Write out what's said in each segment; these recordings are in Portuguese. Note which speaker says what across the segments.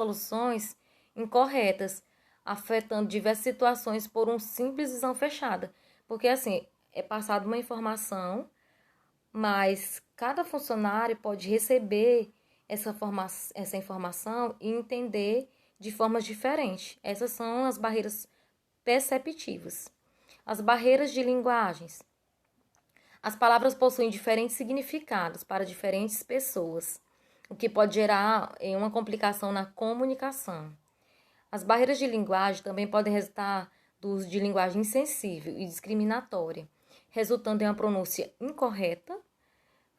Speaker 1: soluções incorretas, afetando diversas situações por um simples visão fechada. Porque, assim, é passada uma informação, mas cada funcionário pode receber essa informação e entender de formas diferentes. Essas são as barreiras perceptivas. As barreiras de linguagens. As palavras possuem diferentes significados para diferentes pessoas, o que pode gerar uma complicação na comunicação. As barreiras de linguagem também podem resultar do uso de linguagem insensível e discriminatória, resultando em uma pronúncia incorreta,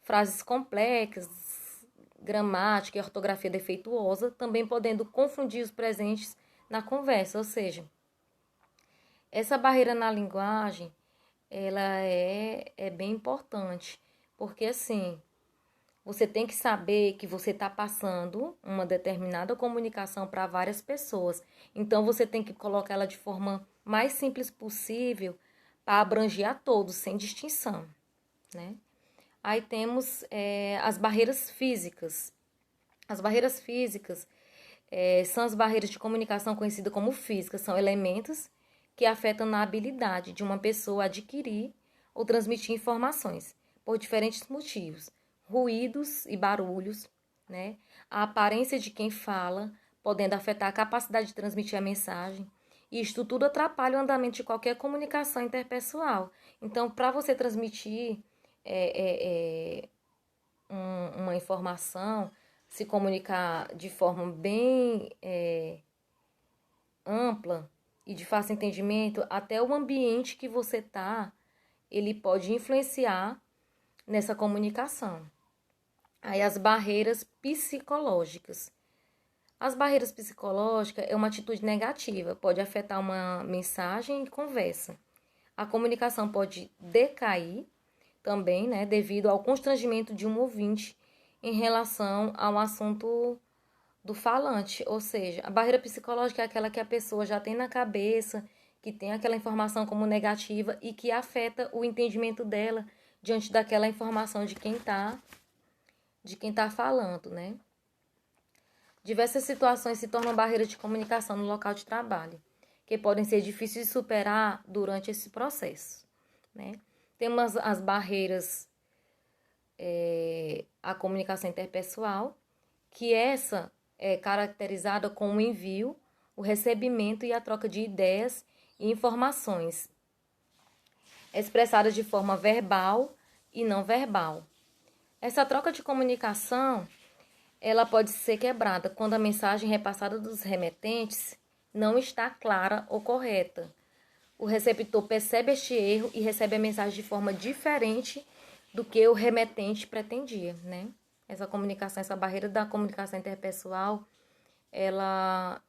Speaker 1: frases complexas, gramática e ortografia defeituosa, também podendo confundir os presentes na conversa, ou seja, essa barreira na linguagem, ela é bem importante, porque assim, você tem que saber que você está passando uma determinada comunicação para várias pessoas. Então, você tem que colocar ela de forma mais simples possível para abranger a todos, sem distinção, né? Aí temos as barreiras físicas. As barreiras físicas são as barreiras de comunicação conhecidas como físicas. São elementos que afetam na habilidade de uma pessoa adquirir ou transmitir informações por diferentes motivos. Ruídos e barulhos, né? A aparência de quem fala, podendo afetar a capacidade de transmitir a mensagem. E isto tudo atrapalha o andamento de qualquer comunicação interpessoal. Então, para você transmitir uma informação, se comunicar de forma bem ampla e de fácil entendimento, até o ambiente que você está, ele pode influenciar nessa comunicação. Aí as barreiras psicológicas. As barreiras psicológicas é uma atitude negativa, pode afetar uma mensagem e conversa. A comunicação pode decair também, né, devido ao constrangimento de um ouvinte em relação ao assunto do falante, ou seja, a barreira psicológica é aquela que a pessoa já tem na cabeça, que tem aquela informação como negativa e que afeta o entendimento dela diante daquela informação de quem tá falando, né? Diversas situações se tornam barreiras de comunicação no local de trabalho, que podem ser difíceis de superar durante esse processo, né? Temos as barreiras à comunicação interpessoal, que essa é caracterizada com o envio, o recebimento e a troca de ideias e informações, expressadas de forma verbal e não verbal. Essa troca de comunicação, ela pode ser quebrada quando a mensagem repassada dos remetentes não está clara ou correta. O receptor percebe este erro e recebe a mensagem de forma diferente do que o remetente pretendia, né? Essa comunicação, essa barreira da comunicação interpessoal, ela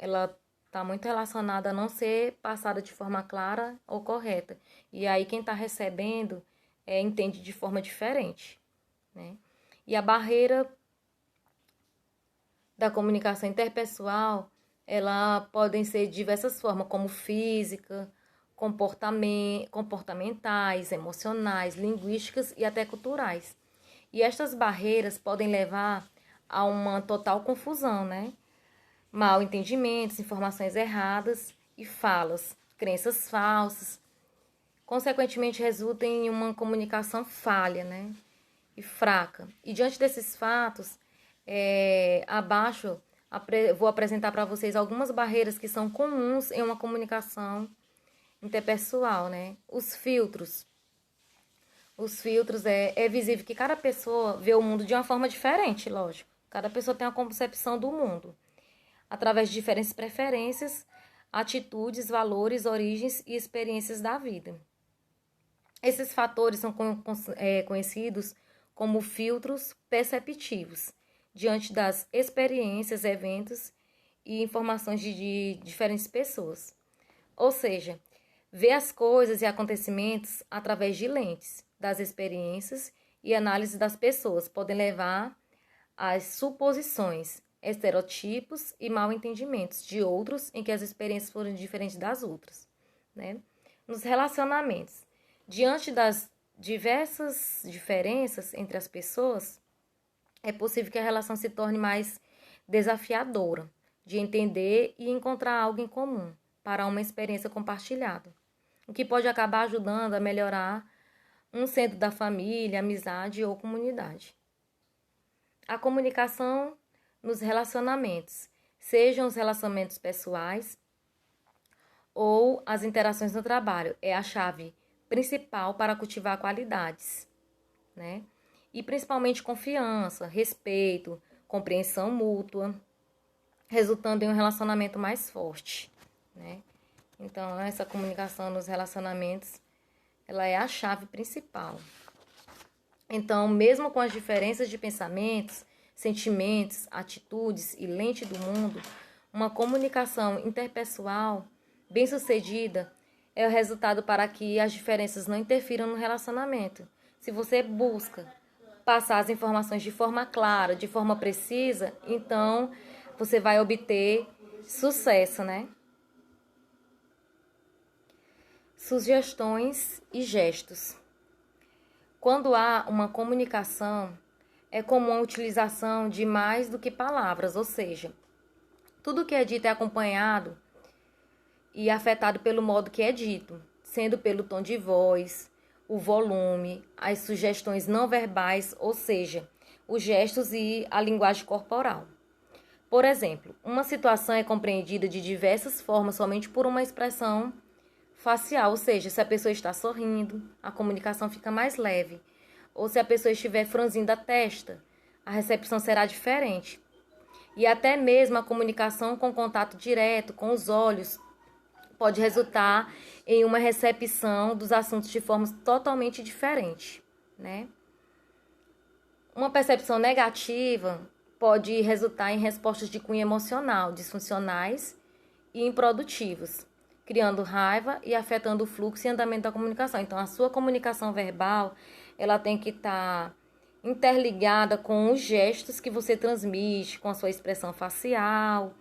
Speaker 1: está muito relacionada a não ser passada de forma clara ou correta. E aí quem está recebendo entende de forma diferente, né? E a barreira da comunicação interpessoal, ela podem ser de diversas formas, como física, comportamentais, emocionais, linguísticas e até culturais. E estas barreiras podem levar a uma total confusão, né? Mal entendimentos, informações erradas e falas, crenças falsas. Consequentemente, resulta em uma comunicação falha, né? E fraca. E diante desses fatos, abaixo vou apresentar para vocês algumas barreiras que são comuns em uma comunicação interpessoal, né? Os filtros. Os filtros é visível que cada pessoa vê o mundo de uma forma diferente, lógico. Cada pessoa tem uma concepção do mundo, através de diferentes preferências, atitudes, valores, origens e experiências da vida. Esses fatores são conhecidos como filtros perceptivos, diante das experiências, eventos e informações de diferentes pessoas. Ou seja, ver as coisas e acontecimentos através de lentes das experiências e análise das pessoas podem levar às suposições, estereotipos e mal entendimentos de outros em que as experiências foram diferentes das outras, né? Nos relacionamentos, diante das diversas diferenças entre as pessoas, é possível que a relação se torne mais desafiadora, de entender e encontrar algo em comum para uma experiência compartilhada, o que pode acabar ajudando a melhorar um centro da família, amizade ou comunidade. A comunicação nos relacionamentos, sejam os relacionamentos pessoais ou as interações no trabalho, é a chave principal para cultivar qualidades, né? E principalmente confiança, respeito, compreensão mútua, resultando em um relacionamento mais forte, né? Então, essa comunicação nos relacionamentos, ela é a chave principal. Então, mesmo com as diferenças de pensamentos, sentimentos, atitudes e lente do mundo, uma comunicação interpessoal bem-sucedida é o resultado para que as diferenças não interfiram no relacionamento. Se você busca passar as informações de forma clara, de forma precisa, então você vai obter sucesso, né? Sugestões e gestos. Quando há uma comunicação, é comum a utilização de mais do que palavras, ou seja, tudo que é dito é acompanhado e afetado pelo modo que é dito, sendo pelo tom de voz, o volume, as sugestões não verbais, ou seja, os gestos e a linguagem corporal. Por exemplo, uma situação é compreendida de diversas formas somente por uma expressão facial, ou seja, se a pessoa está sorrindo, a comunicação fica mais leve, ou se a pessoa estiver franzindo a testa, a recepção será diferente. E até mesmo a comunicação com contato direto com os olhos pode resultar em uma recepção dos assuntos de forma totalmente diferente, né? Uma percepção negativa pode resultar em respostas de cunho emocional, disfuncionais e improdutivas, criando raiva e afetando o fluxo e andamento da comunicação. Então, a sua comunicação verbal, ela tem que estar interligada com os gestos que você transmite, com a sua expressão facial,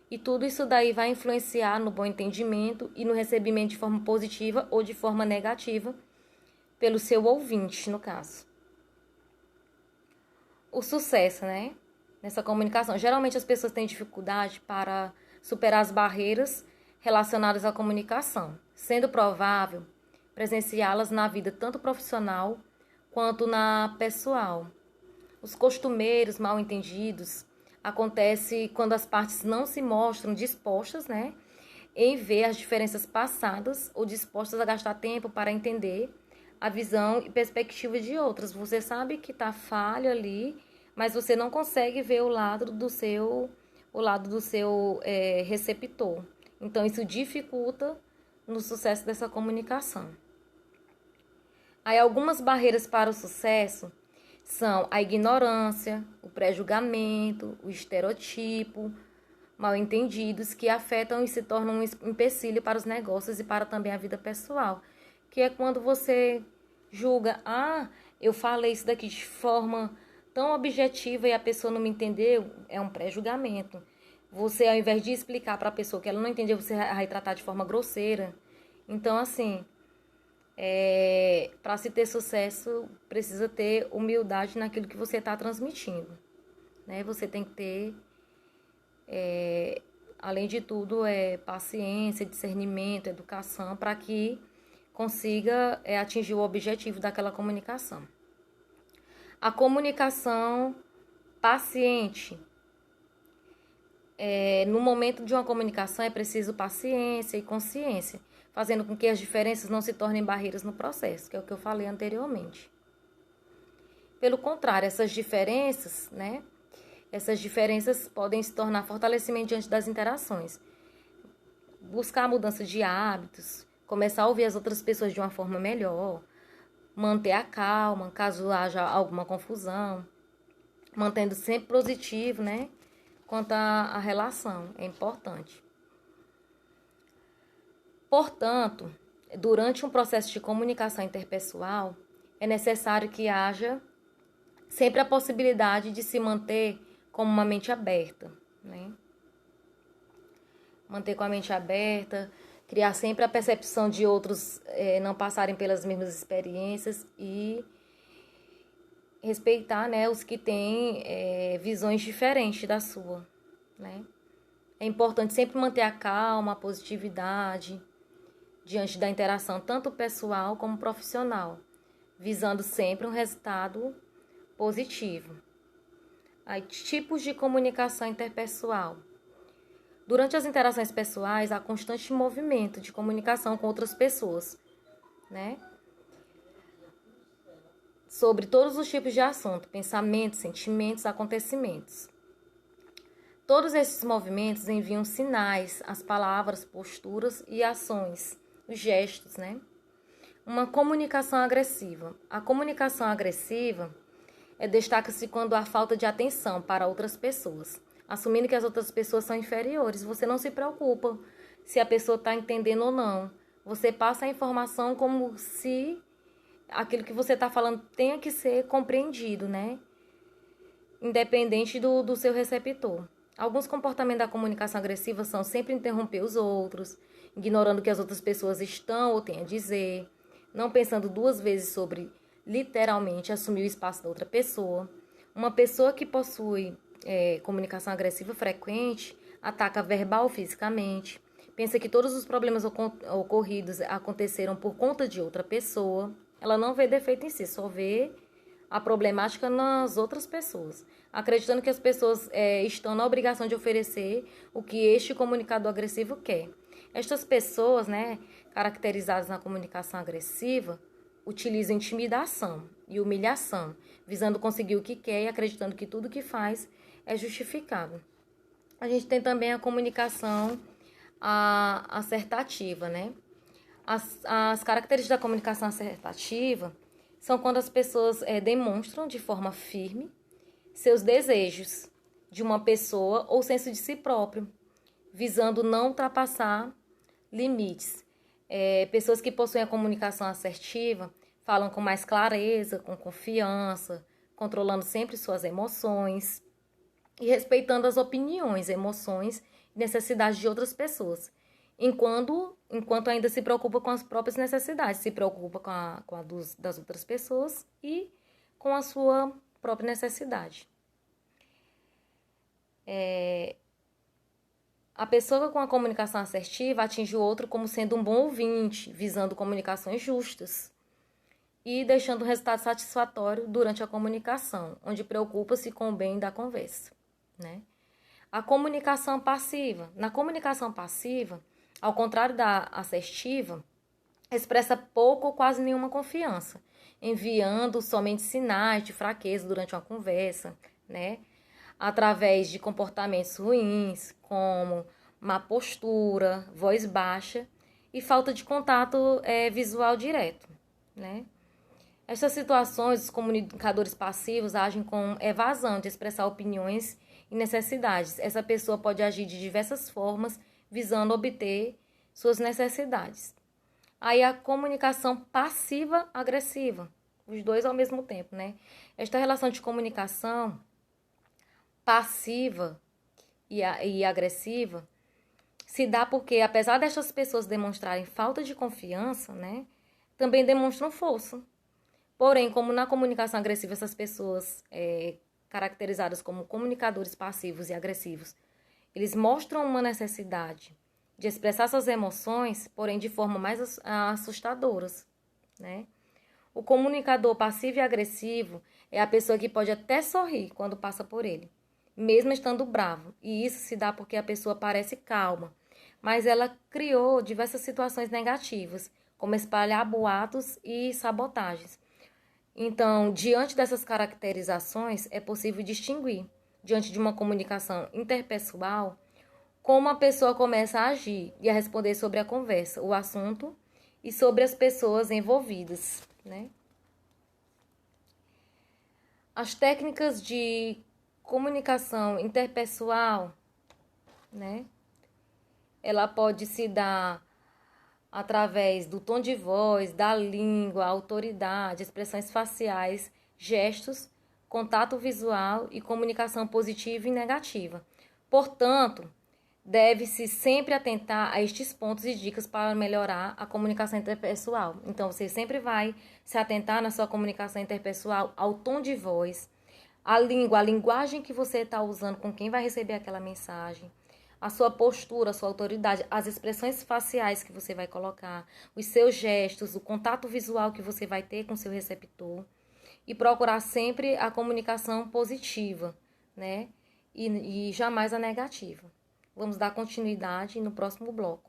Speaker 1: e tudo isso daí vai influenciar no bom entendimento e no recebimento de forma positiva ou de forma negativa pelo seu ouvinte, no caso. O sucesso, né? Nessa comunicação. Geralmente as pessoas têm dificuldade para superar as barreiras relacionadas à comunicação, sendo provável presenciá-las na vida tanto profissional quanto na pessoal. Os costumeiros mal entendidos acontece quando as partes não se mostram dispostas, né, em ver as diferenças passadas ou dispostas a gastar tempo para entender a visão e perspectiva de outras. Você sabe que está falho ali, mas você não consegue ver o lado do seu receptor. Então, isso dificulta no sucesso dessa comunicação. Aí, algumas barreiras para o sucesso são a ignorância, o pré-julgamento, o estereotipo, mal-entendidos que afetam e se tornam um empecilho para os negócios e para também a vida pessoal. Que é quando você julga, eu falei isso daqui de forma tão objetiva e a pessoa não me entendeu, é um pré-julgamento. Você, ao invés de explicar para a pessoa que ela não entendeu, você vai tratar de forma grosseira. Então, assim, para se ter sucesso, precisa ter humildade naquilo que você está transmitindo, né? Você tem que ter, além de tudo, paciência, discernimento, educação, para que consiga atingir o objetivo daquela comunicação. A comunicação paciente. No momento de uma comunicação é preciso paciência e consciência, fazendo com que as diferenças não se tornem barreiras no processo, que é o que eu falei anteriormente. Pelo contrário, essas diferenças, né? Essas diferenças podem se tornar fortalecimento diante das interações. Buscar a mudança de hábitos, começar a ouvir as outras pessoas de uma forma melhor, manter a calma caso haja alguma confusão, mantendo sempre positivo, né? Quanto à relação, é importante. Portanto, durante um processo de comunicação interpessoal, é necessário que haja sempre a possibilidade de se manter com uma mente aberta, né? Manter com a mente aberta, criar sempre a percepção de outros não passarem pelas mesmas experiências e respeitar, né, os que têm visões diferentes da sua, né? É importante sempre manter a calma, a positividade diante da interação tanto pessoal como profissional, visando sempre um resultado positivo. Aí, tipos de comunicação interpessoal. Durante as interações pessoais, há constante movimento de comunicação com outras pessoas, né? Sobre todos os tipos de assunto, pensamentos, sentimentos, acontecimentos. Todos esses movimentos enviam sinais, as palavras, posturas e ações, os gestos, né? Uma comunicação agressiva. A comunicação agressiva destaca-se quando há falta de atenção para outras pessoas, assumindo que as outras pessoas são inferiores. Você não se preocupa se a pessoa está entendendo ou não. Você passa a informação como se aquilo que você está falando tenha que ser compreendido, né? Independente do seu receptor. Alguns comportamentos da comunicação agressiva são sempre interromper os outros, ignorando o que as outras pessoas estão ou têm a dizer, não pensando duas vezes sobre, literalmente, assumir o espaço da outra pessoa. Uma pessoa que possui comunicação agressiva frequente ataca verbal ou fisicamente, pensa que todos os problemas ocorridos aconteceram por conta de outra pessoa. Ela não vê defeito em si, só vê a problemática nas outras pessoas, acreditando que as pessoas estão na obrigação de oferecer o que este comunicador agressivo quer. Estas pessoas, né, caracterizadas na comunicação agressiva, utilizam intimidação e humilhação, visando conseguir o que quer e acreditando que tudo que faz é justificado. A gente tem também a comunicação assertativa, né? As características da comunicação assertativa são quando as pessoas demonstram de forma firme seus desejos de uma pessoa ou senso de si próprio, visando não ultrapassar limites. Pessoas que possuem a comunicação assertiva falam com mais clareza, com confiança, controlando sempre suas emoções e respeitando as opiniões, emoções e necessidades de outras pessoas, enquanto ainda se preocupa com as próprias necessidades, se preocupa com a das outras pessoas e com a sua própria necessidade. A pessoa com a comunicação assertiva atinge o outro como sendo um bom ouvinte, visando comunicações justas e deixando um resultado satisfatório durante a comunicação, onde preocupa-se com o bem da conversa, né? A comunicação passiva. Na comunicação passiva, ao contrário da assertiva, expressa pouco ou quase nenhuma confiança, enviando somente sinais de fraqueza durante uma conversa, né? Através de comportamentos ruins, como má postura, voz baixa e falta de contato visual direto, né? Essas situações, os comunicadores passivos agem com evasão de expressar opiniões e necessidades. Essa pessoa pode agir de diversas formas, visando obter suas necessidades. Aí a comunicação passiva-agressiva, os dois ao mesmo tempo, né? Esta relação de comunicação passiva e agressiva se dá porque, apesar destas pessoas demonstrarem falta de confiança, né, também demonstram força. Porém, como na comunicação agressiva essas pessoas caracterizadas como comunicadores passivos e agressivos, eles mostram uma necessidade de expressar suas emoções, porém de forma mais assustadoras, né? O comunicador passivo e agressivo é a pessoa que pode até sorrir quando passa por ele, mesmo estando bravo. E isso se dá porque a pessoa parece calma, mas ela criou diversas situações negativas, como espalhar boatos e sabotagens. Então, diante dessas caracterizações, é possível distinguir, diante de uma comunicação interpessoal, como a pessoa começa a agir e a responder sobre a conversa, o assunto e sobre as pessoas envolvidas, né? As técnicas de comunicação interpessoal, né? Ela pode se dar através do tom de voz, da língua, autoridade, expressões faciais, gestos, contato visual e comunicação positiva e negativa. Portanto, deve-se sempre atentar a estes pontos e dicas para melhorar a comunicação interpessoal. Então, você sempre vai se atentar na sua comunicação interpessoal ao tom de voz, a língua, a linguagem que você está usando com quem vai receber aquela mensagem, a sua postura, a sua autoridade, as expressões faciais que você vai colocar, os seus gestos, o contato visual que você vai ter com o seu receptor e procurar sempre a comunicação positiva, né? E jamais a negativa. Vamos dar continuidade no próximo bloco.